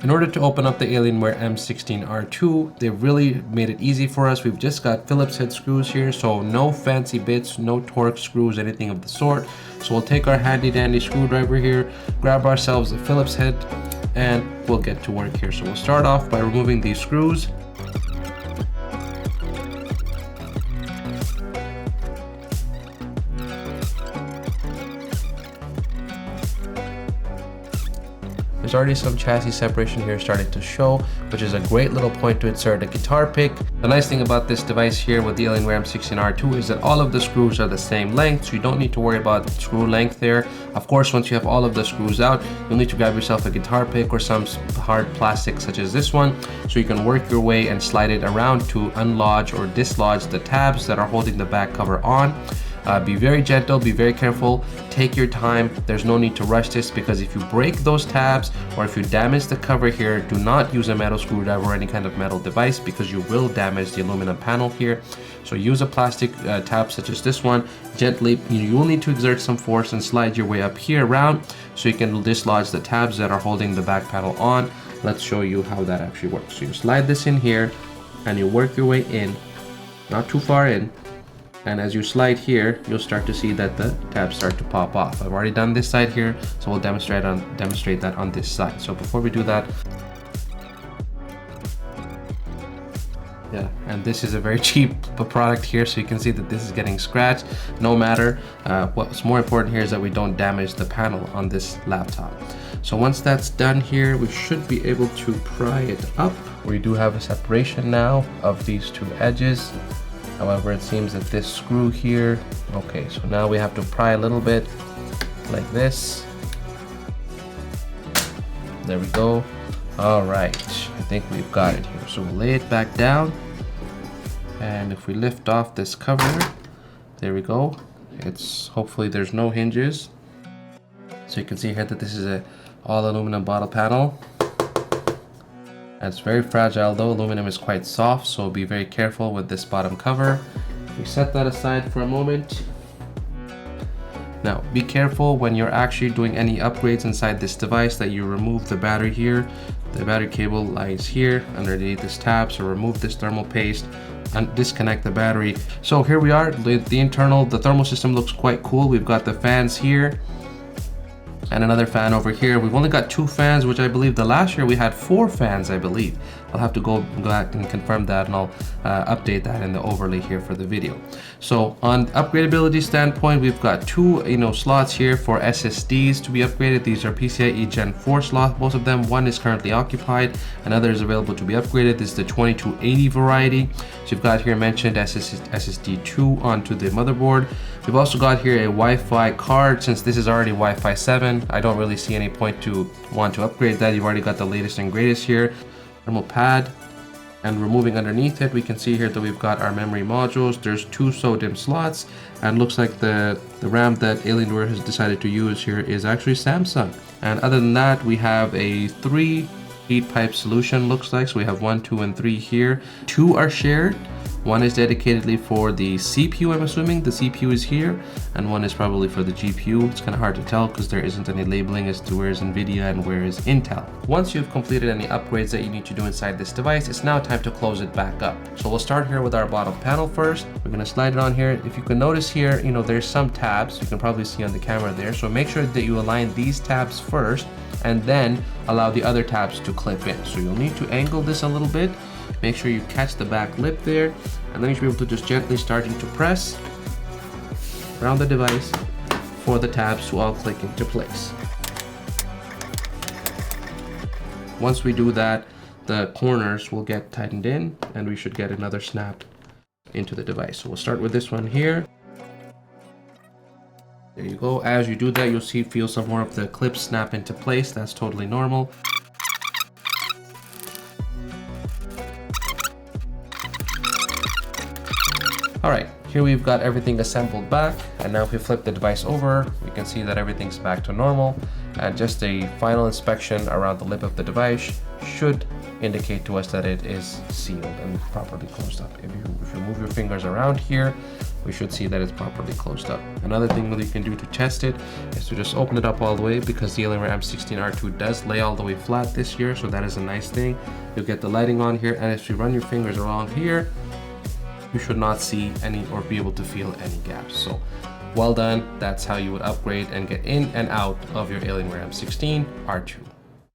In order to open up the Alienware M16R2, they've really made it easy for us. We've just got Phillips head screws here, so no fancy bits, no torque screws, anything of the sort. So we'll take our handy dandy screwdriver here, grab ourselves a Phillips head, and we'll get to work here. So we'll start off by removing these screws. There's already some chassis separation here starting to show, which is a great little point to insert a guitar pick. The nice thing about this device here with the Alienware M16R2 is that all of the screws are the same length, so you don't need to worry about screw length there. Of course, once you have all of the screws out, you'll need to grab yourself a guitar pick or some hard plastic such as this one, so you can work your way and slide it around to unlodge or dislodge the tabs that are holding the back cover on. Be very gentle, be very careful, take your time. There's no need to rush this, because if you break those tabs or if you damage the cover here, do not use a metal screwdriver or any kind of metal device, because you will damage the aluminum panel here. So use a plastic tab such as this one. Gently, you will need to exert some force and slide your way up here around so you can dislodge the tabs that are holding the back panel on. Let's show you how that actually works. So you slide this in here and you work your way in, not too far in. And as you slide here, you'll start to see that the tabs start to pop off. I've already done this side here, so we'll demonstrate that on this side. So before we do that, yeah, and this is a very cheap product here, so you can see that this is getting scratched. No matter, what's more important here is that we don't damage the panel on this laptop. So once that's done here, we should be able to pry it up. We do have a separation now of these two edges. However, it seems that this screw here, okay, so now we have to pry a little bit like this. There we go. All right, I think we've got it here. So we'll lay it back down. And if we lift off this cover, there we go. It's hopefully there's no hinges. So you can see here that this is a all aluminum bottle panel. It's very fragile though. Aluminum is quite soft, so be very careful with this bottom cover. We set that aside for a moment. Now be careful when you're actually doing any upgrades inside this device that you remove the battery here. The battery cable lies here underneath this tab, so remove this thermal paste and disconnect the battery. So here we are, the thermal system looks quite cool. We've got the fans here and another fan over here. We've only got 2 fans, which I believe the last year we had 4 fans, I believe. I'll have to go back and confirm that, and I'll update that in the overlay here for the video. So on upgradability standpoint, we've got 2 slots here for SSDs to be upgraded. These are PCIe Gen 4 slots, both of them. One is currently occupied, another is available to be upgraded. This is the 2280 variety. So you've got here mentioned SSD 2 onto the motherboard. We've also got here a Wi-Fi card. Since this is already Wi-Fi 7, I don't really see any point to want to upgrade that. You've already got the latest and greatest here. Thermal pad, and removing underneath it, we can see here that we've got our memory modules. There's 2 SODIMM slots, and looks like the RAM that Alienware has decided to use here is actually Samsung. And other than that, we have a 3 heat pipe solution, looks like. So we have 1, 2, and 3 here. 2 are shared. One is dedicatedly for the CPU, I'm assuming. The CPU is here, and one is probably for the GPU. It's kind of hard to tell because there isn't any labeling as to where is NVIDIA and where is Intel. Once you've completed any upgrades that you need to do inside this device, it's now time to close it back up. So we'll start here with our bottom panel first. We're going to slide it on here. If you can notice here, there's some tabs. You can probably see on the camera there. So make sure that you align these tabs first and then allow the other tabs to clip in. So you'll need to angle this a little bit. Make sure you catch the back lip there, and then you should be able to just gently starting to press around the device for the tabs to all click into place. Once we do that, the corners will get tightened in, and we should get another snap into the device. So we'll start with this one here. There you go. As you do that, you'll feel some more of the clips snap into place. That's totally normal. All right, here we've got everything assembled back, and now if we flip the device over, we can see that everything's back to normal, and just a final inspection around the lip of the device should indicate to us that it is sealed and properly closed up. If you move your fingers around here, we should see that it's properly closed up. Another thing that you can do to test it is to just open it up all the way, because the Alienware M16 R2 does lay all the way flat this year, so that is a nice thing. You'll get the lighting on here, and if you run your fingers around here, you should not see any or be able to feel any gaps. So well done. That's how you would upgrade and get in and out of your Alienware M16 R2.